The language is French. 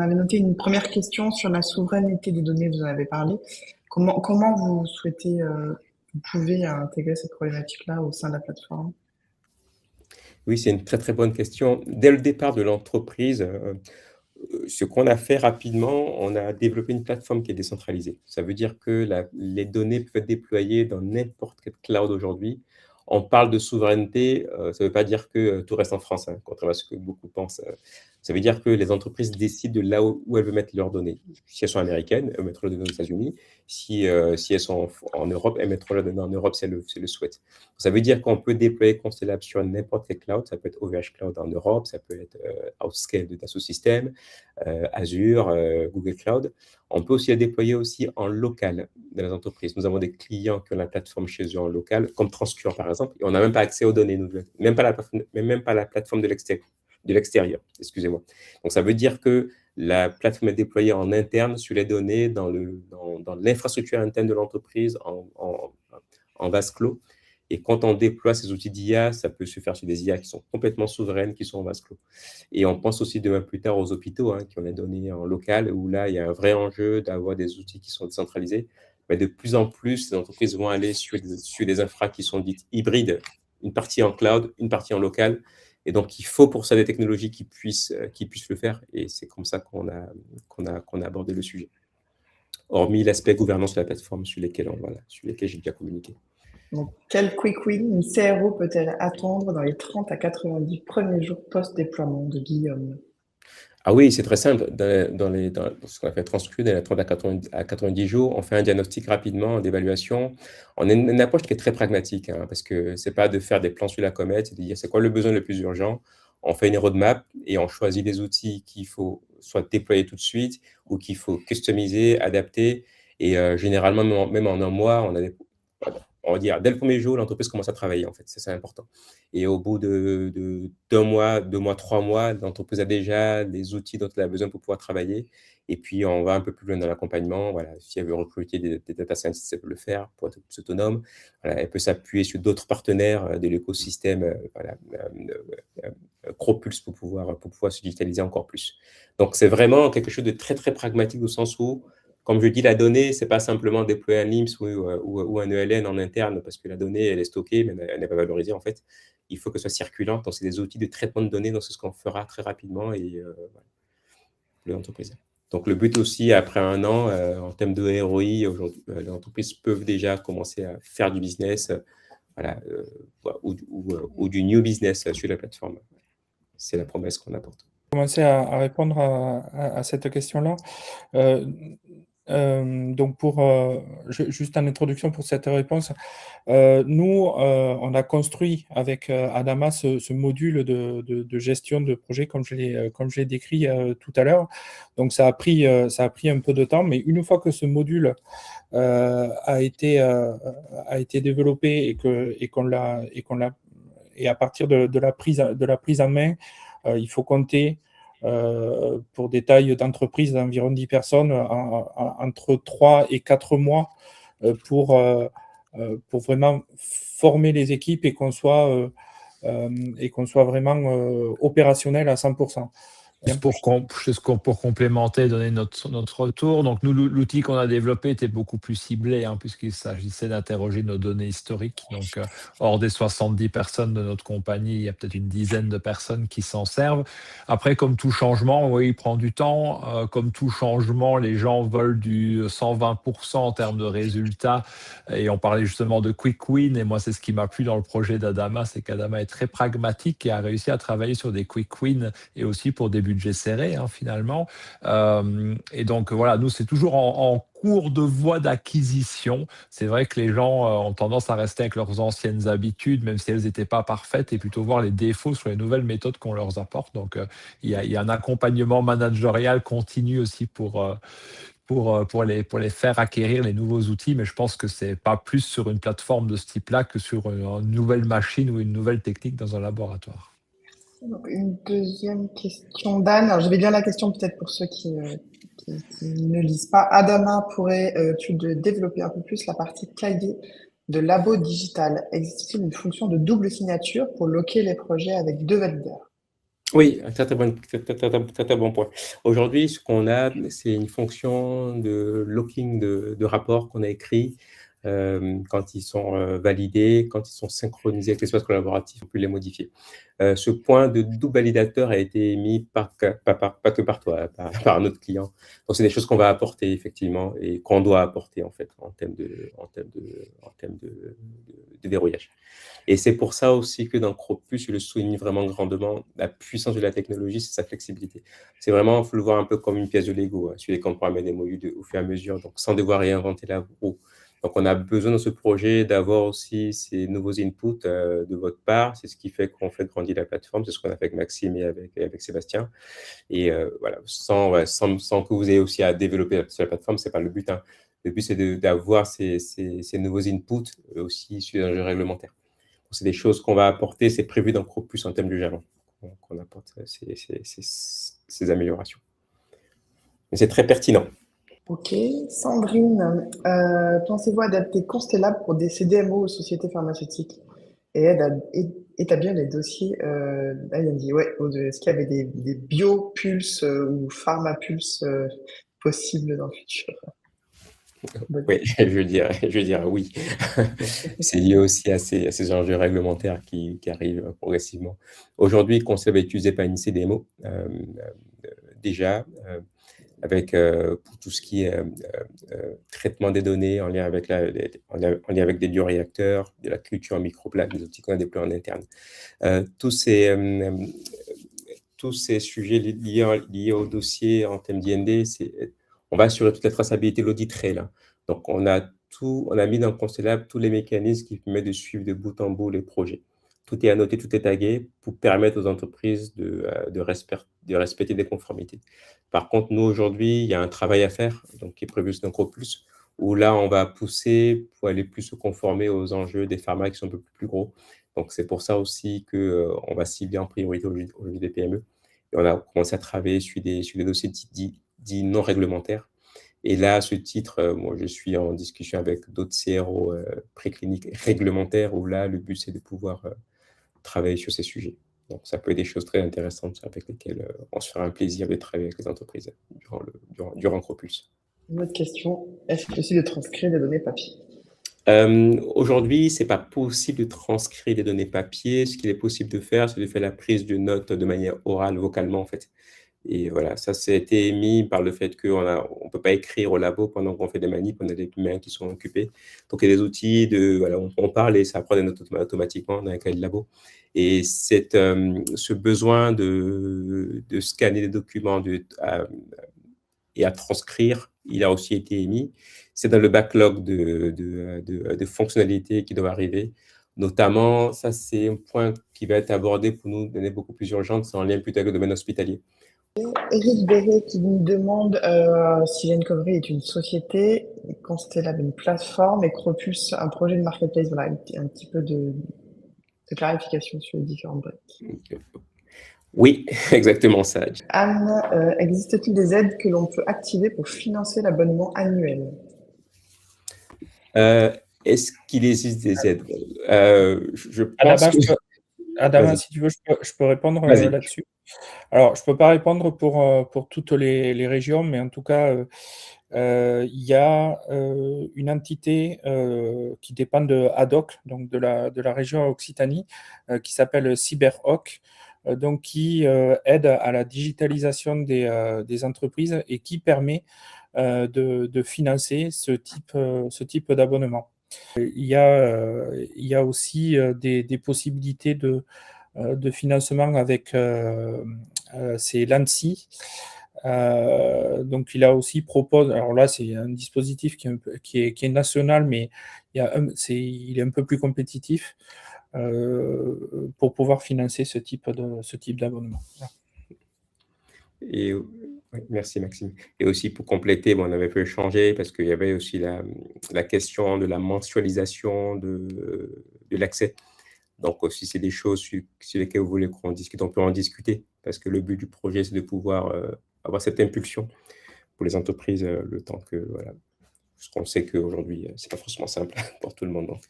avait noté une première question sur la souveraineté des données, vous en avez parlé. Comment vous souhaitez, vous pouvez intégrer cette problématique-là au sein de la plateforme? Oui, c'est une très, très bonne question. Dès le départ de l'entreprise, ce qu'on a fait rapidement, on a développé une plateforme qui est décentralisée. Ça veut dire que les données peuvent être déployées dans n'importe quel cloud aujourd'hui. On parle de souveraineté, ça ne veut pas dire que tout reste en France, hein, contrairement à ce que beaucoup pensent. Ça veut dire que les entreprises décident de là où elles veulent mettre leurs données. Si elles sont américaines, elles mettront leurs données aux États-Unis. Si elles sont en Europe, elles mettront leurs données en Europe si elles le souhaitent. Ça veut dire qu'on peut déployer Constellab sur n'importe quel cloud. Ça peut être OVH Cloud en Europe, ça peut être Outscale de Dassault Systèmes, Azure, Google Cloud. On peut aussi la déployer aussi en local dans les entreprises. Nous avons des clients qui ont la plateforme chez eux en local, comme Transcure par exemple, et on n'a même pas accès aux données, même pas la plateforme de l'extérieur, excusez-moi. Donc ça veut dire que la plateforme est déployée en interne sur les données dans l'infrastructure interne de l'entreprise en vase clos. Et quand on déploie ces outils d'IA, ça peut se faire sur des IA qui sont complètement souveraines, qui sont en vase clos. Et on pense aussi demain plus tard aux hôpitaux qui ont les données en local, où là, il y a un vrai enjeu d'avoir des outils qui sont décentralisés. Mais de plus en plus, les entreprises vont aller sur des infras qui sont dites hybrides, une partie en cloud, une partie en local. Et donc, il faut pour ça des technologies qui puissent le faire. Et c'est comme ça qu'on a abordé le sujet. Hormis l'aspect gouvernance de la plateforme sur lesquels j'ai déjà communiqué. Donc, quel quick win une CRO peut-elle attendre dans les 30 à 90 premiers jours post-déploiement de Guillaume? Ah oui, c'est très simple. Dans ce qu'on appelle Transcube, dans les 30 à 90 jours, on fait un diagnostic rapidement d'évaluation. On a une approche qui est très pragmatique, parce que ce n'est pas de faire des plans sur la comète, c'est de dire c'est quoi le besoin le plus urgent. On fait une roadmap et on choisit les outils qu'il faut soit déployer tout de suite ou qu'il faut customiser, adapter. Et généralement, même en un mois, on va dire, dès le premier jour, l'entreprise commence à travailler, en fait. C'est important. Et au bout de 2 mois, 3 mois, l'entreprise a déjà les outils dont elle a besoin pour pouvoir travailler. Et puis, on va un peu plus loin dans l'accompagnement. Voilà, si elle veut recruter des data scientists, elle peut le faire pour être plus autonome. Voilà, elle peut s'appuyer sur d'autres partenaires de l'écosystème, Cropulse pour pouvoir se digitaliser encore plus. Donc, c'est vraiment quelque chose de très, très pragmatique au sens où, comme je dis, la donnée, ce n'est pas simplement déployer un LIMS ou un ELN en interne, parce que la donnée, elle est stockée, mais elle n'est pas valorisée, en fait. Il faut que ce soit circulant. Donc, c'est des outils de traitement de données. Donc, c'est ce qu'on fera très rapidement et voilà, pour l'entreprise. Donc, le but aussi, après un an, en termes de ROI, aujourd'hui, les entreprises peuvent déjà commencer à faire du business voilà, ou du new business sur la plateforme. C'est la promesse qu'on apporte. Commencer à répondre à cette question-là. Donc juste en introduction pour cette réponse, nous, on a construit avec Adama ce module de gestion de projet comme je l'ai décrit tout à l'heure. Donc ça a pris un peu de temps, mais une fois que ce module a été développé et à partir de la prise en main, il faut compter pour des tailles d'entreprise d'environ 10 personnes entre 3 et 4 mois pour vraiment former les équipes et qu'on soit vraiment opérationnel à 100%. Pour complémenter, donner notre retour. Donc, nous, l'outil qu'on a développé était beaucoup plus ciblé, puisqu'il s'agissait d'interroger nos données historiques. Donc, hors des 70 personnes de notre compagnie, il y a peut-être une dizaine de personnes qui s'en servent. Après, comme tout changement, oui, il prend du temps. Comme tout changement, les gens veulent du 120% en termes de résultats. Et on parlait justement de quick win. Et moi, c'est ce qui m'a plu dans le projet d'Adama, c'est qu'Adama est très pragmatique et a réussi à travailler sur des quick wins et aussi pour des budget serré finalement. Et donc voilà, nous c'est toujours en cours de voie d'acquisition. C'est vrai que les gens ont tendance à rester avec leurs anciennes habitudes, même si elles n'étaient pas parfaites, et plutôt voir les défauts sur les nouvelles méthodes qu'on leur apporte. Donc il y a un accompagnement managérial continu aussi pour les faire acquérir les nouveaux outils, mais je pense que c'est pas plus sur une plateforme de ce type-là que sur une nouvelle machine ou une nouvelle technique dans un laboratoire. Donc, une deuxième question d'Anne. Alors, je vais lire la question peut-être pour ceux qui ne lisent pas. Adama, pourrais-tu développer un peu plus la partie cahier de Labo Digital? Existe-t-il une fonction de double signature pour loquer les projets avec 2 valideurs? Oui, un très bon point. Aujourd'hui, ce qu'on a, c'est une fonction de locking de rapports qu'on a écrits quand ils sont validés, quand ils sont synchronisés avec l'espace collaboratif, on peut les modifier. Ce point de double validateur a été émis pas que par toi, par un autre client. Donc, c'est des choses qu'on va apporter effectivement et qu'on doit apporter en fait en termes de verrouillage. Et c'est pour ça aussi que dans Cropus, je le souligne vraiment grandement, la puissance de la technologie, c'est sa flexibilité. C'est vraiment, il faut le voir un peu comme une pièce de Lego, hein, sur lesquelles on pourra mettre des modules au fur et à mesure, donc sans devoir réinventer la roue. Donc, on a besoin dans ce projet d'avoir aussi ces nouveaux inputs de votre part. C'est ce qui fait qu'on fait grandir la plateforme. C'est ce qu'on a fait avec Maxime et avec Sébastien. Et voilà, sans que vous ayez aussi à développer sur la plateforme, ce n'est pas le but. Hein. Le but, c'est d'avoir ces nouveaux inputs aussi sur un jeu réglementaire. C'est des choses qu'on va apporter, c'est prévu dans Cropus en termes de jalon. On apporte ces améliorations. Mais c'est très pertinent. Ok. Sandrine, pensez-vous adapter Constelab pour des CDMO aux sociétés pharmaceutiques et aide à établir les dossiers IND? Ouais, est-ce qu'il y avait des biopulses ou pharmapulses possibles dans le futur? Oui, je dirais oui. C'est lié aussi à ces enjeux réglementaires qui arrivent progressivement. Aujourd'hui, Constelab est utilisé par une CDMO déjà, avec pour tout ce qui est traitement des données en lien avec des bioréacteurs, de la culture en microplasme, des outils qu'on a déployés en interne. Tous ces sujets liés au dossier en termes d'IND, on va assurer toute la traçabilité, l'audit réel. Donc, on a mis dans Constelab tous les mécanismes qui permettent de suivre de bout en bout les projets. Tout est annoté, tout est tagué pour permettre aux entreprises de respecter des conformités. Par contre, nous, aujourd'hui, il y a un travail à faire, donc, qui est prévu dans Cropus, où là, on va pousser pour aller plus se conformer aux enjeux des pharma qui sont un peu plus gros. Donc, c'est pour ça aussi qu'on va cibler en priorité aujourd'hui des PME. Et on a commencé à travailler sur des dossiers dits non réglementaires. Et là, à ce titre, moi, je suis en discussion avec d'autres CRO précliniques réglementaires où là, le but, c'est de pouvoir travailler sur ces sujets. Donc, ça peut être des choses très intéressantes avec lesquelles on se fera un plaisir de travailler avec les entreprises durant Cropus. Une autre question, est-ce possible de transcrire des données papier? Aujourd'hui, ce n'est pas possible de transcrire des données papier. Ce qu'il est possible de faire, c'est de faire la prise de notes de manière orale, vocalement, en fait. Et voilà, ça a été émis par le fait qu'on ne peut pas écrire au labo pendant qu'on fait des manips, on a des mains qui sont occupées. Donc, il y a des outils voilà, on parle et ça prend des notes automatiquement dans un cahier de labo. Et ce besoin de scanner des documents et à transcrire, il a aussi été émis. C'est dans le backlog de fonctionnalités qui doivent arriver. Notamment, ça, c'est un point qui va être abordé pour nous, donner beaucoup plus urgente, c'est en lien plutôt avec le domaine hospitalier. Eric Béret qui nous demande si Gencovery est une société, Constelab une plateforme et Cropus un projet de marketplace. Voilà, un petit peu de clarification sur les différentes briques. Oui, exactement ça. Anne, existe-t-il des aides que l'on peut activer pour financer l'abonnement annuel? Est-ce qu'il existe des aides? Je pense Adama, si tu veux, je peux répondre là-dessus. Alors, je ne peux pas répondre pour toutes les régions, mais en tout cas, il y a une entité qui dépend de ADOC, donc de la région Occitanie, qui s'appelle CyberHawk, donc qui aide à la digitalisation des entreprises et qui permet de financer ce type d'abonnement. Il y a aussi des possibilités de financement avec c'est l'ANSSI. Donc, il a aussi proposé, alors là, c'est un dispositif qui est national, mais il est un peu plus compétitif pour pouvoir financer ce type d'abonnement. Et merci Maxime. Et aussi pour compléter, on avait pu échanger parce qu'il y avait aussi la question de la mensualisation de l'accès. Donc aussi, c'est des choses sur lesquelles vous voulez qu'on discute, on peut en discuter parce que le but du projet, c'est de pouvoir avoir cette impulsion pour les entreprises le temps que, voilà, parce qu'on sait qu'aujourd'hui, c'est pas forcément simple pour tout le monde. Donc,